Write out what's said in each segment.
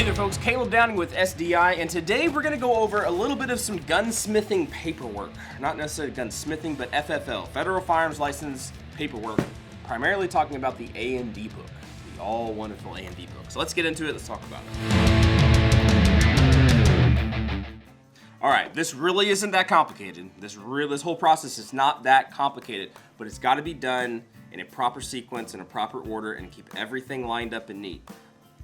Hey there folks, Caleb Downing with SDI, and today we're going to go over a little bit of some gunsmithing paperwork. Not necessarily gunsmithing, but FFL, Federal Firearms License paperwork, primarily talking about the A&D book, the all wonderful A&D book. So let's get into it, let's talk about it. Alright, this really isn't that complicated. This whole process is not that complicated, but it's got to be done in a proper sequence, in a proper order, and keep everything lined up and neat.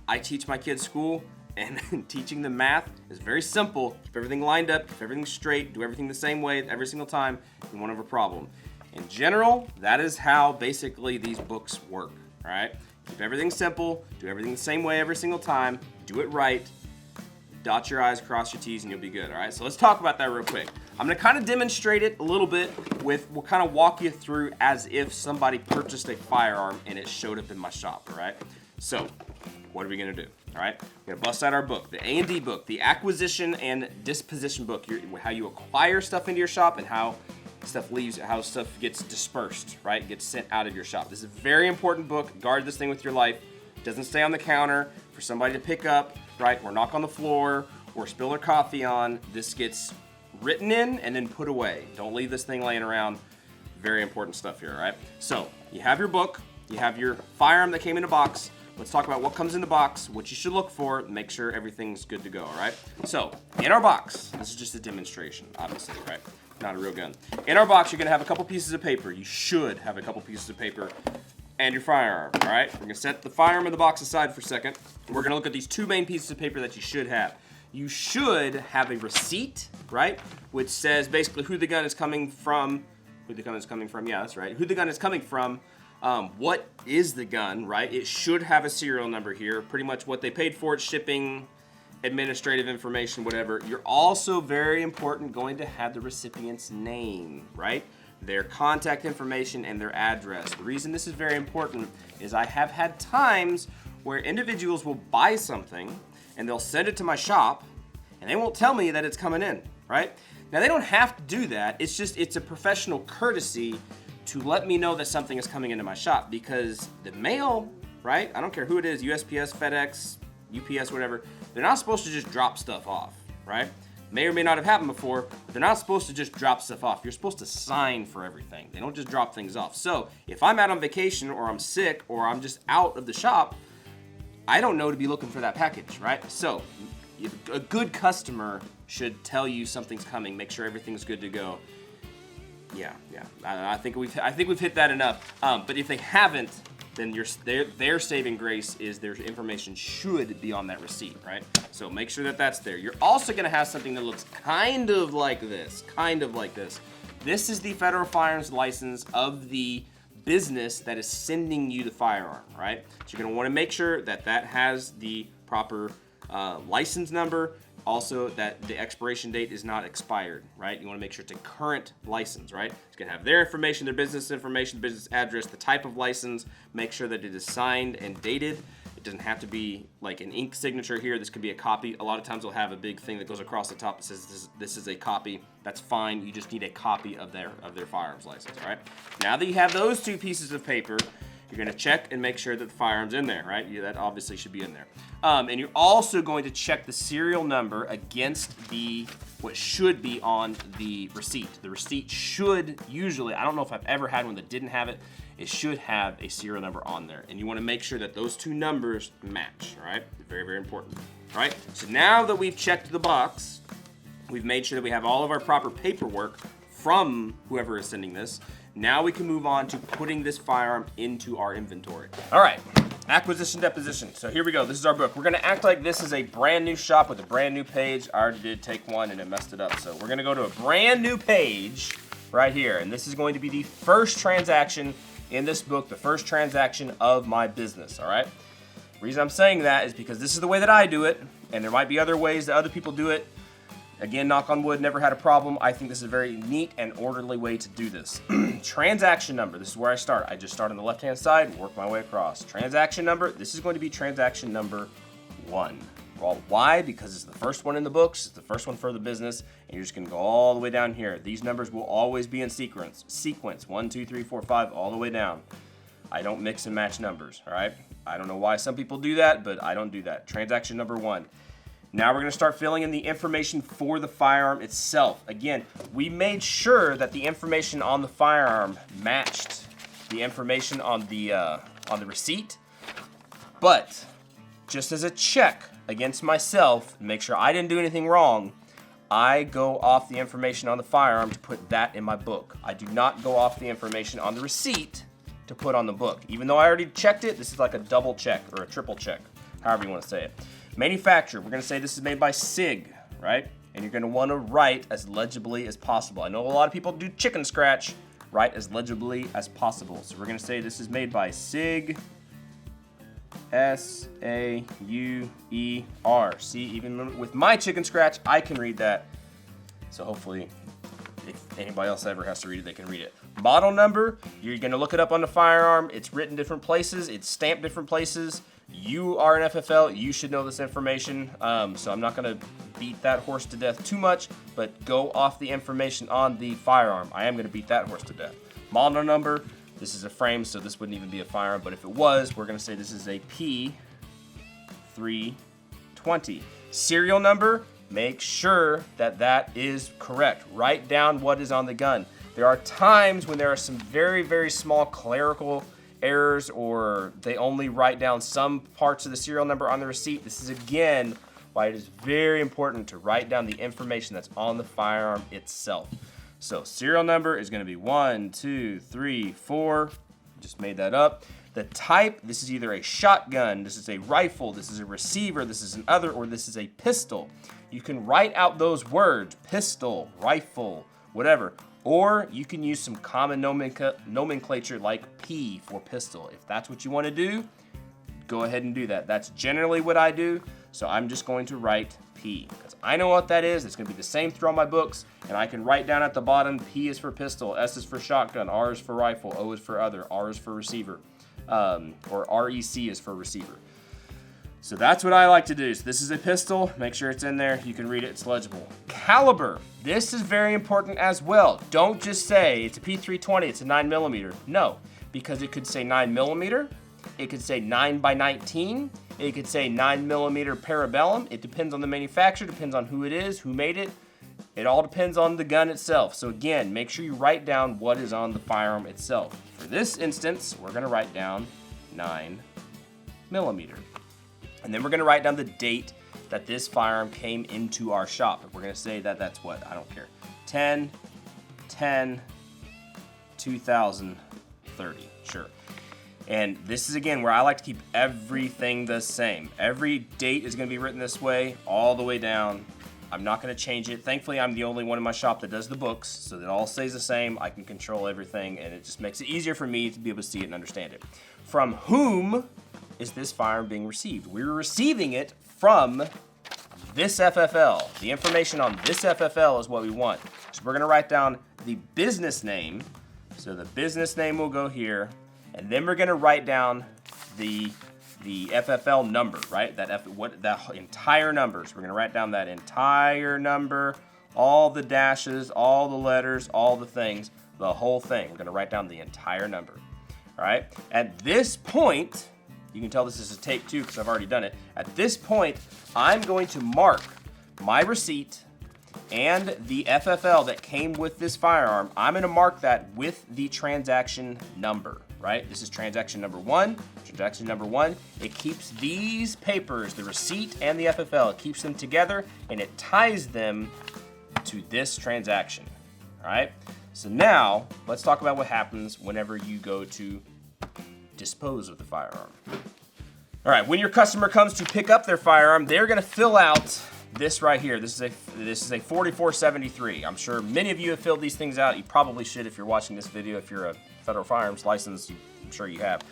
I teach my kids school, and teaching them math is very simple. Keep everything lined up, keep everything straight, do everything the same way every single time, you won't have a problem. In general, that is how basically these books work, all right? Keep everything simple, do everything the same way every single time, do it right, dot your I's, cross your T's, and you'll be good, all right? So let's talk about that real quick. I'm gonna kind of demonstrate it a little bit we'll kind of walk you through as if somebody purchased a firearm and it showed up in my shop, all right? So, what are we gonna do? All right, we're gonna bust out our book, the A&D book, the acquisition and disposition book, how you acquire stuff into your shop and how stuff leaves, how stuff gets dispersed, right? Gets sent out of your shop. This is a very important book. Guard this thing with your life. It doesn't stay on the counter for somebody to pick up, right? Or knock on the floor or spill their coffee on. This gets written in and then put away. Don't leave this thing laying around. Very important stuff here, all right? So you have your book, you have your firearm that came in a box. Let's talk about what comes in the box, what you should look for, make sure everything's good to go, all right? So, in our box, this is just a demonstration, obviously, right? Not a real gun. In our box, you're gonna have a couple pieces of paper. You should have a couple pieces of paper and your firearm, all right? We're gonna set the firearm in the box aside for a second. We're gonna look at these two main pieces of paper that you should have. You should have a receipt, right? Which says basically who the gun is coming from, yeah, that's right, who the gun is coming from, what is the gun, right? It should have a serial number here, pretty much what they paid for it, shipping, administrative information, whatever. You're also, very important, going to have the recipient's name, right? Their contact information and their address. The reason this is very important is I have had times where individuals will buy something and they'll send it to my shop and they won't tell me that it's coming in, right? Now they don't have to do that. It's a professional courtesy to let me know that something is coming into my shop, because the mail, right? I don't care who it is, USPS, FedEx, UPS, whatever, they're not supposed to just drop stuff off, right? May or may not have happened before, but they're not supposed to just drop stuff off. You're supposed to sign for everything. They don't just drop things off. So if I'm out on vacation or I'm sick or I'm just out of the shop, I don't know to be looking for that package, right? So a good customer should tell you something's coming, make sure everything's good to go. Yeah. I think we've hit that enough. But if they haven't, then their saving grace is their information should be on that receipt, right? So make sure that that's there. You're also going to have something that looks kind of like this. This is the Federal Firearms License of the business that is sending you the firearm, right? So you're going to want to make sure that that has the proper license number. Also, that the expiration date is not expired, right? You want to make sure it's a current license, right? It's going to have their information, their business information, business address, the type of license. Make sure that it is signed and dated. It doesn't have to be like an ink signature here. This could be a copy. A lot of times they'll have a big thing that goes across the top that says this is a copy. That's fine. You just need a copy of their firearms license, all right? Now that you have those two pieces of paper, you're going to check and make sure that the firearm's in there, right? That obviously should be in there. And you're also going to check the serial number against what should be on the receipt. The receipt should usually, I don't know if I've ever had one that didn't have it, it should have a serial number on there. And you want to make sure that those two numbers match, all right? Very, very important. All right, so now that we've checked the box, we've made sure that we have all of our proper paperwork from whoever is sending this. Now we can move on to putting this firearm into our inventory. All right, acquisition, deposition. So here we go, this is our book. We're gonna act like this is a brand new shop with a brand new page. I already did take one and it messed it up. So we're gonna go to a brand new page right here. And this is going to be the first transaction in this book, the first transaction of my business, all right? The reason I'm saying that is because this is the way that I do it, and there might be other ways that other people do it. Again, knock on wood, never had a problem. I think this is a very neat and orderly way to do this. Transaction number, this is where I start. I just start on the left-hand side, work my way across. Transaction number, this is going to be transaction number 1. Well, why? Because it's the first one in the books, it's the first one for the business, and you're just gonna go all the way down here. These numbers will always be in sequence. 1, 2, 3, 4, 5, all the way down. I don't mix and match numbers, all right? I don't know why some people do that, but I don't do that. Transaction number 1. Now we're gonna start filling in the information for the firearm itself. Again, we made sure that the information on the firearm matched the information on the receipt, but just as a check against myself, make sure I didn't do anything wrong, I go off the information on the firearm to put that in my book. I do not go off the information on the receipt to put on the book. Even though I already checked it, this is like a double check or a triple check, however you want to say it. Manufacturer, we're going to say this is made by SIG, right? And you're going to want to write as legibly as possible. I know a lot of people do chicken scratch, write as legibly as possible. So we're going to say this is made by SIG, S-A-U-E-R. See, even with my chicken scratch, I can read that. So hopefully, if anybody else ever has to read it, they can read it. Model number, you're going to look it up on the firearm. It's written different places. It's stamped different places. You are an FFL. You should know this information. So I'm not going to beat that horse to death too much, but go off the information on the firearm. I am going to beat that horse to death. Model number. This is a frame, so this wouldn't even be a firearm, but if it was, we're gonna say this is a P320. Serial number, make sure that that is correct. Write down what is on the gun. There are times when there are some very, very small clerical errors, or they only write down some parts of the serial number on the receipt. This is, again, why it is very important to write down the information that's on the firearm itself. So serial number is going to be 1, 2, 3, 4. Just made that up. The type, this is either a shotgun, this is a rifle, this is a receiver, this is an other, or this is a pistol. You can write out those words, pistol, rifle, whatever. Or you can use some common nomenclature like P for pistol. If that's what you want to do, go ahead and do that. That's generally what I do. So I'm just going to write P, because I know what that is. It's going to be the same through all my books, and I can write down at the bottom, P is for pistol, S is for shotgun, R is for rifle, O is for other, R is for receiver, or REC is for receiver. So that's what I like to do. So this is a pistol. Make sure it's in there. You can read it. It's legible. Caliber. This is very important as well. Don't just say it's a P320, it's a 9mm. No, because it could say 9mm. It could say 9x19. It could say 9mm parabellum. It depends on the manufacturer, depends on who it is, who made it. It all depends on the gun itself. So again, make sure you write down what is on the firearm itself. For this instance, we're gonna write down 9mm. And then we're gonna write down the date that this firearm came into our shop. We're gonna say that that's what, I don't care. 10/10/2030, sure. And this is, again, where I like to keep everything the same. Every date is going to be written this way, all the way down. I'm not going to change it. Thankfully, I'm the only one in my shop that does the books, so that it all stays the same. I can control everything, and it just makes it easier for me to be able to see it and understand it. From whom is this firearm being received? We're receiving it from this FFL. The information on this FFL is what we want. So we're going to write down the business name. So the business name will go here. And then we're gonna write down the FFL number, right? That entire numbers. We're gonna write down that entire number, all the dashes, all the letters, all the things, the whole thing. We're gonna write down the entire number, all right? At this point, you can tell this is a take 2 because I've already done it. At this point, I'm going to mark my receipt and the FFL that came with this firearm. I'm gonna mark that with the transaction number. Right? This is transaction number 1. Transaction number 1. It keeps these papers, the receipt and the FFL, it keeps them together and it ties them to this transaction. All right? So now, let's talk about what happens whenever you go to dispose of the firearm. All right, when your customer comes to pick up their firearm, they're gonna fill out this right here. This is a 4473. I'm sure many of you have filled these things out. You probably should if you're watching this video. If you're a federal firearms license, I'm sure you have.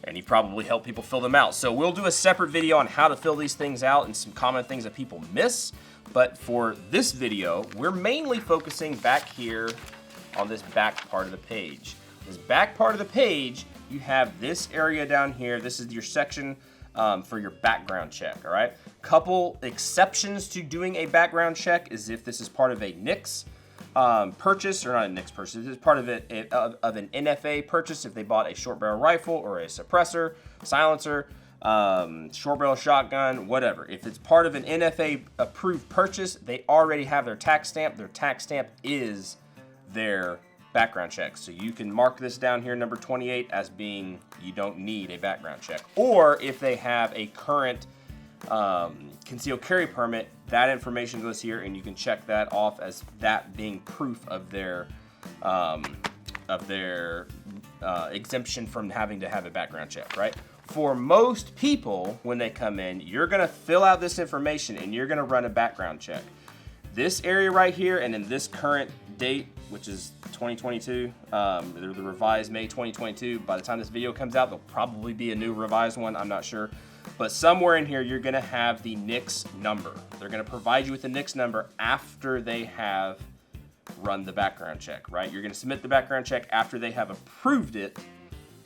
And you probably help people fill them out. So we'll do a separate video on how to fill these things out and some common things that people miss. But for this video, we're mainly focusing back here on this back part of the page. This back part of the page, you have this area down here. This is your section for your background check, all right? Couple exceptions to doing a background check is if this is part of a NICS. purchase, or not a NICS purchase, it's part of it of an NFA purchase if they bought a short barrel rifle or a suppressor, silencer, short barrel shotgun, whatever. If it's part of an NFA approved purchase, they already have their tax stamp. Their tax stamp is their background check. So you can mark this down here, number 28, as being you don't need a background check. Or if they have a current concealed carry permit, that information goes here, and you can check that off as that being proof of their exemption from having to have a background check, right? For most people, when they come in, you're gonna fill out this information and you're gonna run a background check. This area right here, and in this current date, which is 2022, the revised May 2022. By the time this video comes out, there'll probably be a new revised one, I'm not sure. But somewhere in here, you're gonna have the NICS number. They're gonna provide you with the NICS number after they have run the background check, right? You're gonna submit the background check after they have approved it,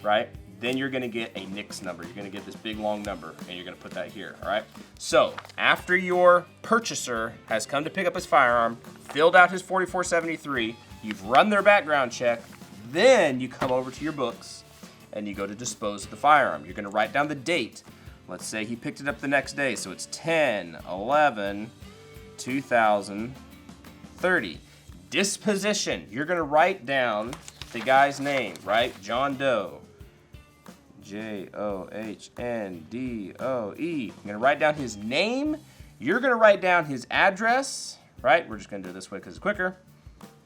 right? Then you're gonna get a NICS number. You're gonna get this big long number, and you're gonna put that here, all right? So after your purchaser has come to pick up his firearm, filled out his 4473, you've run their background check, then you come over to your books and you go to dispose of the firearm. You're gonna write down the date. Let's say he picked it up the next day, so it's 10/11/2030. Disposition, you're gonna write down the guy's name, right? John Doe, Johndoe. You're gonna write down his name. You're gonna write down his address, right? We're just gonna do it this way because it's quicker.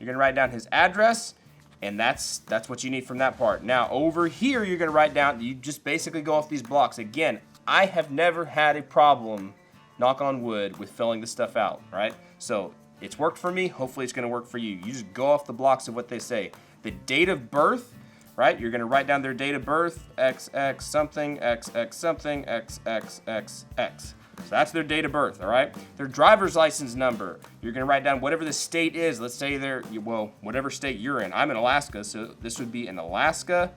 You're gonna write down his address, and that's what you need from that part. Now over here, you're gonna write down, you just basically go off these blocks. Again, I have never had a problem, knock on wood, with filling this stuff out, right? So it's worked for me, hopefully it's gonna work for you. You just go off the blocks of what they say. The date of birth, right? You're gonna write down their date of birth, XX something, XX something, XXXX. So that's their date of birth, all right? Their driver's license number. You're gonna write down whatever the state is. Let's say whatever state you're in. I'm in Alaska, so this would be an Alaska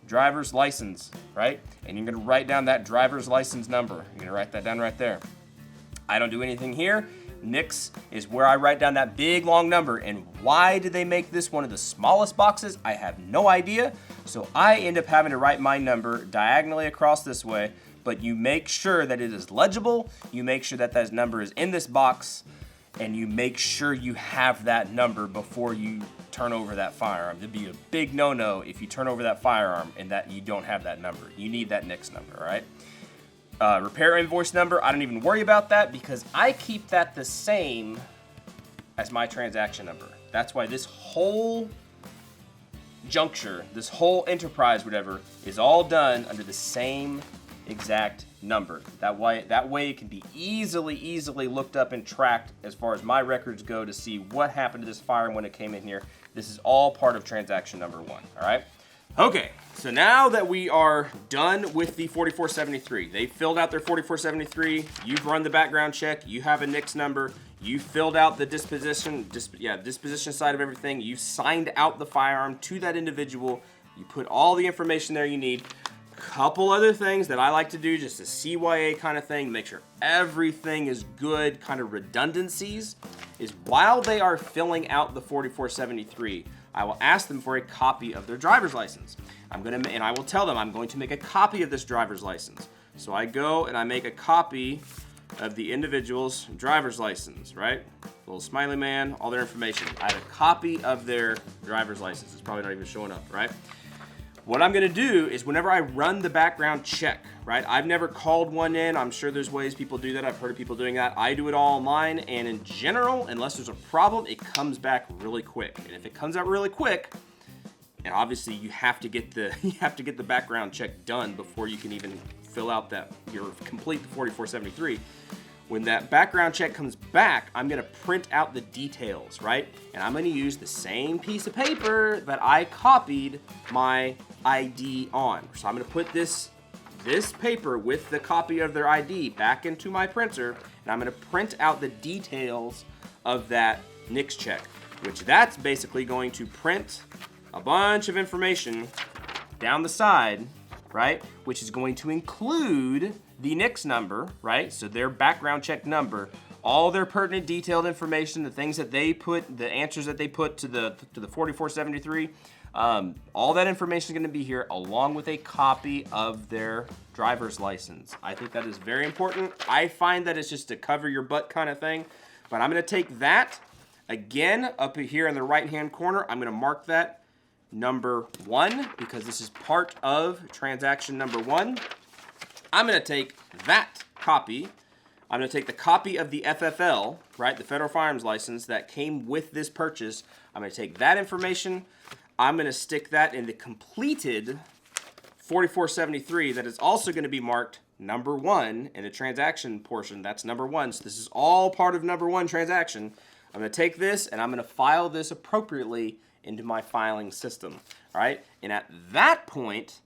driver's license, right? And you're gonna write down that driver's license number. You're gonna write that down right there. I don't do anything here. NICS is where I write down that big long number. And why did they make this one of the smallest boxes? I have no idea. So I end up having to write my number diagonally across this way, but you make sure that it is legible. You make sure that that number is in this box, and you make sure you have that number before you turn over that firearm. It'd be a big no-no if you turn over that firearm and that you don't have that number. You need that NICS number, all right? Repair invoice number, I don't even worry about that because I keep that the same as my transaction number. That's why this whole juncture, this whole enterprise, whatever, is all done under the same exact number. That way it can be easily looked up and tracked as far as my records go to see what happened to this firearm when it came in here. This is all part of transaction number 1, all right? Okay, so now that we are done with the 4473, they filled out their 4473, you've run the background check, you have a NICS number, you filled out the disposition side of everything, you signed out the firearm to that individual, you put all the information there you need. Couple other things that I like to do, just a CYA kind of thing, make sure everything is good, kind of redundancies, is while they are filling out the 4473, I will ask them for a copy of their driver's license. And I will tell them I'm going to make a copy of this driver's license. So I go and I make a copy of the individual's driver's license, right? Little smiley man, all their information. I have a copy of their driver's license. It's probably not even showing up, right? What I'm gonna do is whenever I run the background check, right? I've never called one in. I'm sure there's ways people do that. I've heard of people doing that. I do it all online, and in general, unless there's a problem, it comes back really quick. And if it comes out really quick, and obviously you have to get the background check done before you can even fill out complete the 4473. When that background check comes back, I'm gonna print out the details, right? And I'm gonna use the same piece of paper that I copied my ID on. So I'm gonna put this paper with the copy of their ID back into my printer, and I'm gonna print out the details of that NICS check, which that's basically going to print a bunch of information down the side, right? Which is going to include the NICS number, right? So their background check number all their pertinent detailed information, the things that they put, the answers that they put to the 4473, all that information is going to be here along with a copy of their driver's license. I think that is very important. I find that it's just a cover your butt kind of thing, but I'm going to take that again up here in the right hand corner. I'm going to mark that number 1 because this is part of transaction number 1. I'm going to take that copy. I'm going to take the copy of the FFL, right, the Federal Firearms License that came with this purchase. I'm going to take that information. I'm going to stick that in the completed 4473 that is also going to be marked number 1 in the transaction portion. That's number 1. So this is all part of number 1 transaction. I'm going to take this and I'm going to file this appropriately into my filing system. All right. And at that point,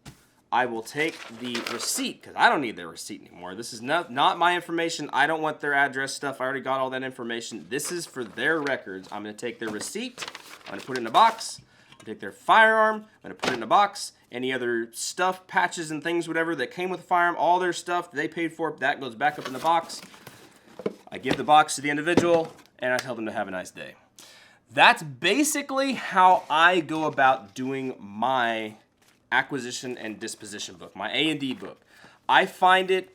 I will take the receipt because I don't need their receipt anymore. This is not my information. I don't want their address stuff. I already got all that information. This is for their records. I'm going to take their receipt. I'm going to put it in a box. Take their firearm, I'm going to put it in a box. Any other stuff, patches and things, whatever, that came with the firearm, all their stuff they paid for, that goes back up in the box. I give the box to the individual, and I tell them to have a nice day. That's basically how I go about doing my acquisition and disposition book, my A&D book. I find that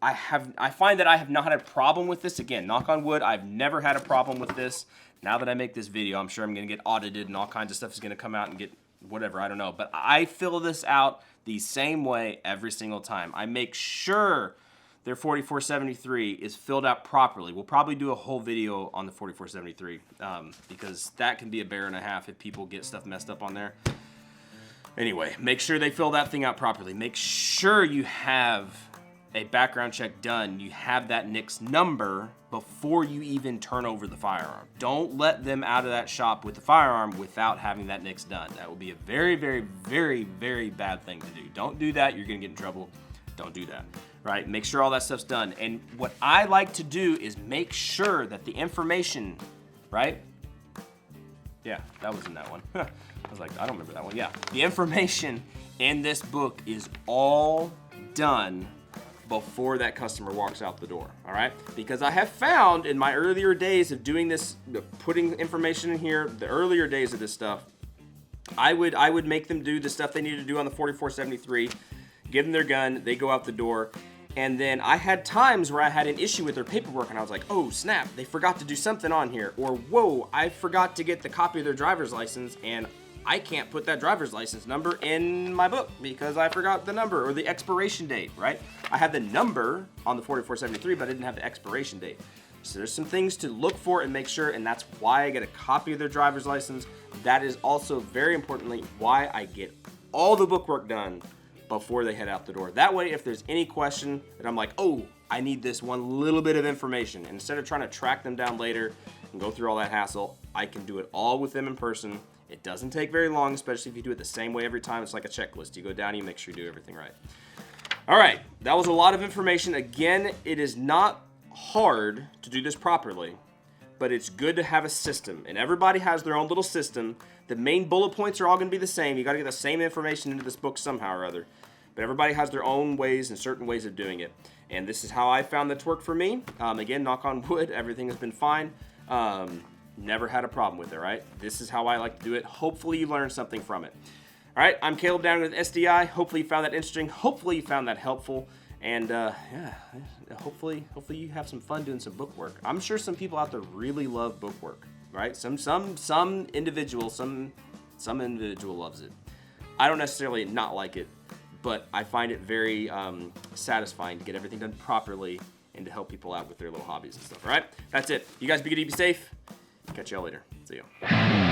I have not had a problem with this. Again, knock on wood, I've never had a problem with this. Now that I make this video, I'm sure I'm going to get audited and all kinds of stuff is going to come out and get whatever, I don't know. But I fill this out the same way every single time. I make sure their 4473 is filled out properly. We'll probably do a whole video on the 4473 because that can be a bear and a half if people get stuff messed up on there. Anyway, make sure they fill that thing out properly. Make sure you have a background check done. You have that NICS number before you even turn over the firearm. Don't let them out of that shop with the firearm without having that NICS done. That would be a very, very, very, very bad thing to do. Don't do that. You're going to get in trouble. Don't do that, right? Make sure all that stuff's done. And what I like to do is make sure that the information, right? Yeah, that was in that one. I was like, I don't remember that one. Yeah, the information in this book is all done before that customer walks out the door, all right? Because I have found in my earlier days of doing this, putting information in here, the earlier days of this stuff, I would make them do the stuff they needed to do on the 4473, give them their gun, they go out the door, and then I had times where I had an issue with their paperwork and I was like, oh snap, they forgot to do something on here, or whoa, I forgot to get the copy of their driver's license and I can't put that driver's license number in my book because I forgot the number or the expiration date, right? I had the number on the 4473, but I didn't have the expiration date. So there's some things to look for and make sure, and that's why I get a copy of their driver's license. That is also, very importantly, why I get all the bookwork done before they head out the door. That way, if there's any question that I'm like, oh, I need this one little bit of information, and instead of trying to track them down later and go through all that hassle, I can do it all with them in person. It doesn't take very long, especially if you do it the same way every time. It's like a checklist. You go down, you make sure you do everything right. All right, that was a lot of information. Again, it is not hard to do this properly, but it's good to have a system, and everybody has their own little system. The main bullet points are all going to be the same. You got to get the same information into this book somehow or other, but everybody has their own ways and certain ways of doing it, and this is how I found that's worked for me. Again, knock on wood, everything has been fine. Never had a problem with it, right? This is how I like to do it. Hopefully you learned something from it. All right, I'm Caleb down with SDI. Hopefully you found that interesting. Hopefully you found that helpful. And yeah, hopefully you have some fun doing some book work. I'm sure some people out there really love book work, right? Some individual loves it. I don't necessarily not like it, but I find it very satisfying to get everything done properly and to help people out with their little hobbies and stuff. All right, that's it. You guys be good, be safe. Catch y'all later. See ya.